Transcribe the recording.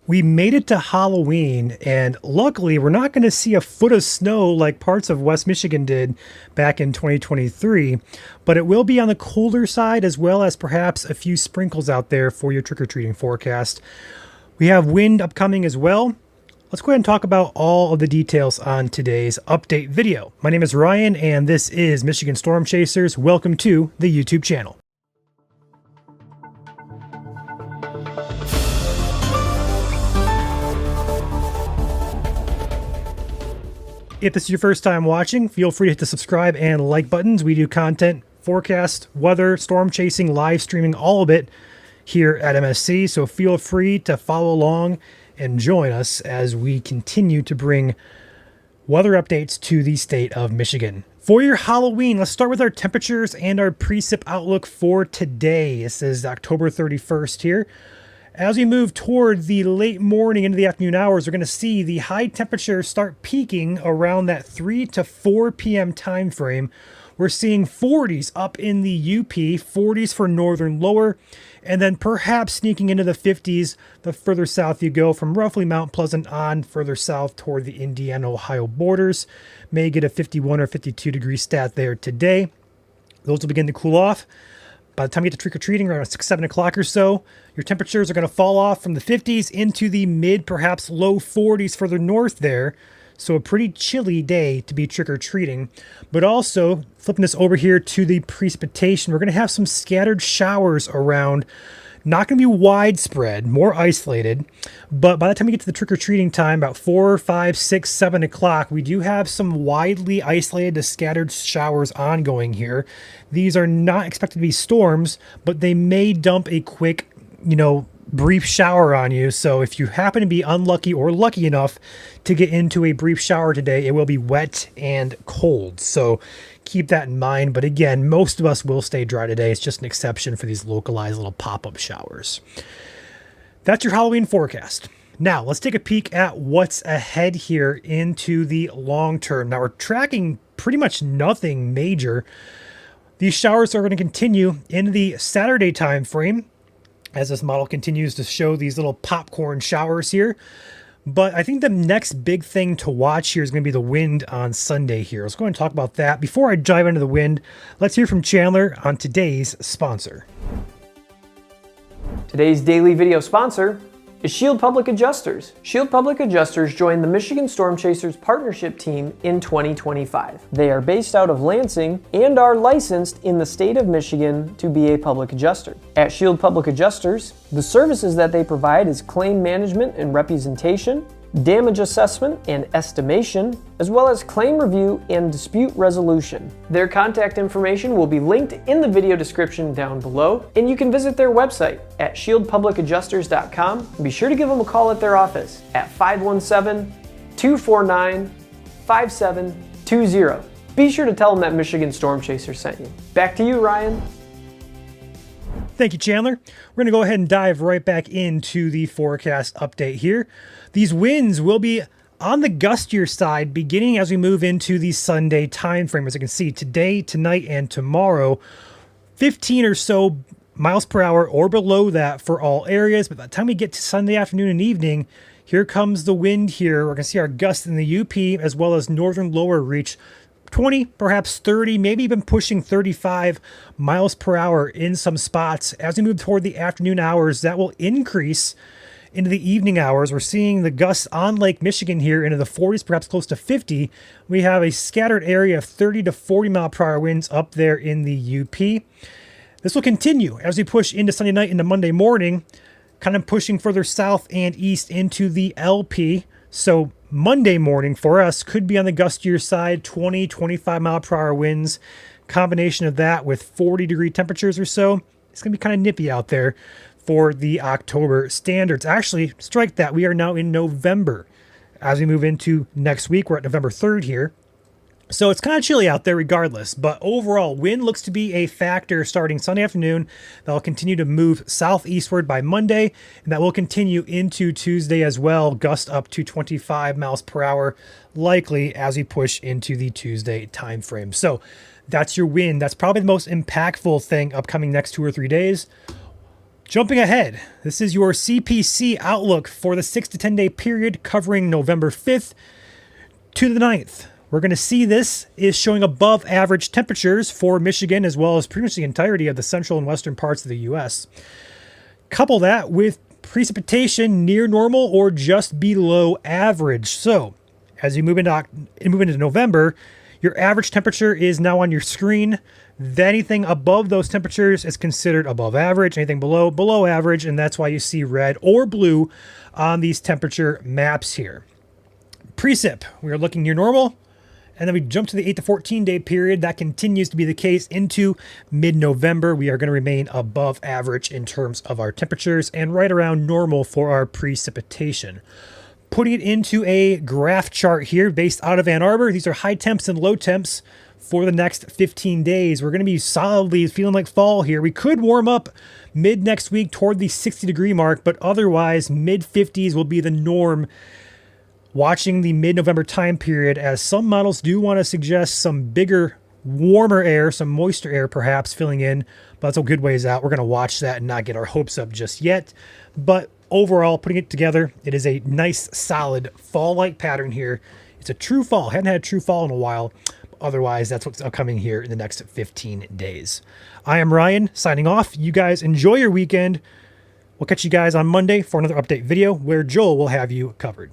We made it to Halloween, and luckily, we're not going to see a foot of snow like parts of West Michigan did back in 2023, but it will be on the colder side as well as perhaps a few sprinkles out there for your trick-or-treating forecast. We have wind upcoming as well. Let's go ahead and talk about all of the details on today's update video. My name is Ryan, and this is Michigan Storm Chasers. Welcome to the YouTube channel. If this is your first time watching, feel free to hit the subscribe and like buttons. We do content, forecast, weather, storm chasing, live streaming, all of it here at MSC. So feel free to follow along and join us as we continue to bring weather updates to the state of Michigan. For your Halloween, let's start with our temperatures and our precip outlook for today. This is October 31st here. As we move toward the late morning into the afternoon hours, we're going to see the high temperatures start peaking around that 3 to 4 p.m. time frame. We're seeing 40s up in the UP, 40s for northern lower, and then perhaps sneaking into the 50s the further south you go from roughly Mount Pleasant on further south toward the Indiana-Ohio borders. May get a 51 or 52 degree stat there today. Those will begin to cool off. By the time you get to trick-or-treating around 6, 7 o'clock or so, your temperatures are going to fall off from the 50s into the mid, perhaps low 40s further north there. So a pretty chilly day to be trick-or-treating. But also, flipping this over here to the precipitation, we're going to have some scattered showers around. Not going to be widespread, more isolated, but by the time we get to the trick-or-treating time, about 4, 5, 6, 7 o'clock, we do have some widely isolated to scattered showers ongoing here. These are not expected to be storms, but they may dump a quick, brief shower on you. So if you happen to be unlucky or lucky enough to get into a brief shower today, it will be wet and cold. So keep that in mind. But again, most of us will stay dry today. It's just an exception for these localized little pop-up showers. That's your Halloween forecast. Now let's take a peek at what's ahead here into the long term. Now we're tracking pretty much nothing major. These showers are going to continue in the Saturday time frame as this model continues to show these little popcorn showers here. But I think the next big thing to watch here is going to be the wind on Sunday here. Let's go ahead and talk about that. Before I dive into the wind, let's hear from Chandler on today's sponsor. Today's daily video sponsor is Shield Public Adjusters. Shield Public Adjusters joined the Michigan Storm Chasers partnership team in 2025. They are based out of Lansing and are licensed in the state of Michigan to be a public adjuster. At Shield Public Adjusters, the services that they provide is claim management and representation, damage assessment and estimation, as well as claim review and dispute resolution. Their contact information will be linked in the video description down below, and you can visit their website at shieldpublicadjusters.com and be sure to give them a call at their office at 517-249-5720. Be sure to tell them that Michigan Storm Chaser sent you. Back to you, Ryan. Thank you, Chandler. We're going to go ahead and dive right back into the forecast update here. These winds will be on the gustier side beginning as we move into the Sunday time frame. As you can see, today, tonight, and tomorrow, 15 or so miles per hour or below that for all areas. But by the time we get to Sunday afternoon and evening, here comes the wind here. We're going to see our gusts in the UP as well as northern lower reach 20, perhaps 30, maybe even pushing 35 miles per hour in some spots. As we move toward the afternoon hours, that will increase into the evening hours. We're seeing the gusts on Lake Michigan here into the 40s, perhaps close to 50. We have a scattered area of 30 to 40 mile per hour winds up there in the UP. This will continue as we push into Sunday night into Monday morning, kind of pushing further south and east into the LP. So Monday morning for us could be on the gustier side, 20, 25 mile per hour winds. Combination of that with 40 degree temperatures or so. It's going to be kind of nippy out there for the October standards. Actually, strike that. We are now in November. As we move into next week, we're at November 3rd here. So it's kind of chilly out there regardless, but overall wind looks to be a factor starting Sunday afternoon. That'll continue to move southeastward by Monday, and that will continue into Tuesday as well. Gust up to 25 miles per hour likely as we push into the Tuesday time frame. So that's your wind. That's probably the most impactful thing upcoming next 2 or 3 days. Jumping ahead, this is your CPC outlook for the 6 to 10 day period covering November 5th to the 9th. We're going to see this is showing above average temperatures for Michigan as well as pretty much the entirety of the central and western parts of the U.S. Couple that with precipitation near normal or just below average. So as you move into November, your average temperature is now on your screen. Anything above those temperatures is considered above average. Anything below average, and that's why you see red or blue on these temperature maps here. Precip, we are looking near normal. And then we jump to the 8 to 14 day period. That continues to be the case into mid-November. We are going to remain above average in terms of our temperatures and right around normal for our precipitation. Putting it into a graph chart here based out of Ann Arbor. These are high temps and low temps for the next 15 days. We're going to be solidly feeling like fall here. We could warm up mid next week toward the 60 degree mark, but otherwise mid 50s will be the norm. Watching the mid-November time period, as some models do want to suggest some bigger, warmer air, some moisture air perhaps filling in, but that's a good ways out. We're going to watch that and not get our hopes up just yet. But overall, putting it together, it is a nice, solid fall-like pattern here. It's a true fall. Hadn't had a true fall in a while. Otherwise, that's what's upcoming here in the next 15 days. I am Ryan, signing off. You guys enjoy your weekend. We'll catch you guys on Monday for another update video where Joel will have you covered.